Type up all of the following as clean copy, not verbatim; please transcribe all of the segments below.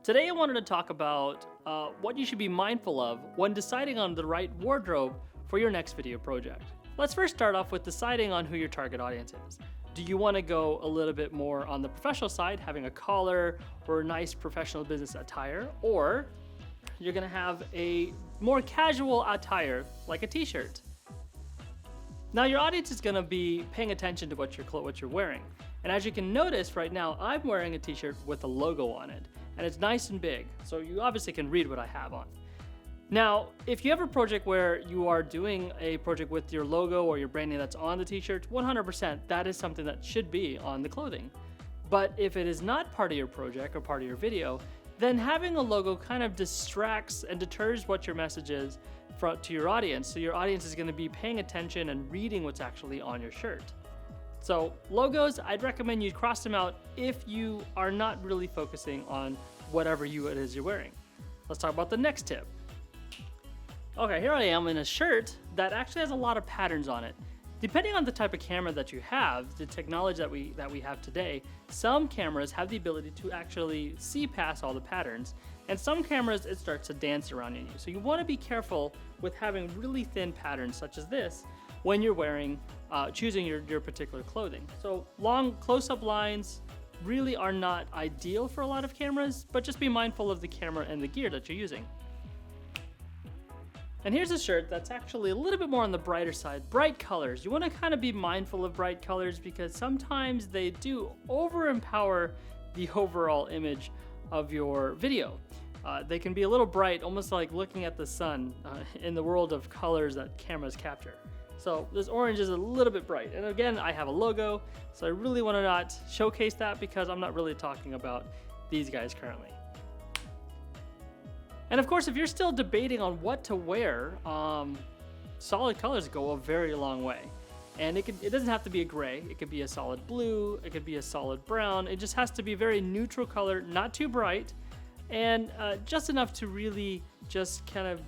Today I wanted to talk about what you should be mindful of when deciding on the right wardrobe for your next video project. Let's first start off with deciding on who your target audience is. Do you want to go a little bit more on the professional side, having a collar or a nice professional business attire, or you're going to have a more casual attire like a t-shirt? Now your audience is going to be paying attention to what you're wearing. And as you can notice right now, I'm wearing a t-shirt with a logo on it, and it's nice and big, so you obviously can read what I have on. Now, if you have a project where you are doing a project with your logo or your branding that's on the t-shirt, 100% that is something that should be on the clothing. But if it is not part of your project or part of your video, then having a logo kind of distracts and deters what your message is to your audience. So your audience is going to be paying attention and reading what's actually on your shirt. So logos, I'd recommend you cross them out if you are not really focusing on whatever it is you're wearing. Let's talk about the next tip. Okay, here I am in a shirt that actually has a lot of patterns on it. Depending on the type of camera that you have, the technology that we have today, some cameras have the ability to actually see past all the patterns, and some cameras it starts to dance around in you. So you want to be careful with having really thin patterns such as this when you're wearing, choosing your particular clothing. So long close-up lines really are not ideal for a lot of cameras, but just be mindful of the camera and the gear that you're using. And here's a shirt that's actually a little bit more on the brighter side. Bright colors. You want to kind of be mindful of bright colors because sometimes they do over-empower the overall image of your video. They can be a little bright, almost like looking at the sun in the world of colors that cameras capture. So this orange is a little bit bright. And again, I have a logo, so I really want to not showcase that because I'm not really talking about these guys currently. And of course, if you're still debating on what to wear, solid colors go a very long way. And it doesn't have to be a gray. It could be a solid blue. It could be a solid brown. It just has to be a very neutral color, not too bright, and just enough to really just kind of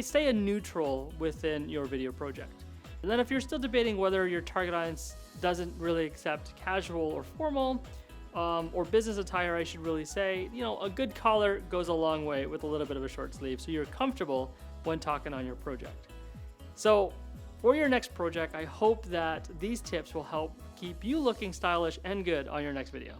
stay a neutral within your video project. And then if you're still debating whether your target audience doesn't really accept casual or formal, or business attire, I should really say, a good collar goes a long way with a little bit of a short sleeve, so you're comfortable when talking on your project. So for your next project, I hope that these tips will help keep you looking stylish and good on your next video.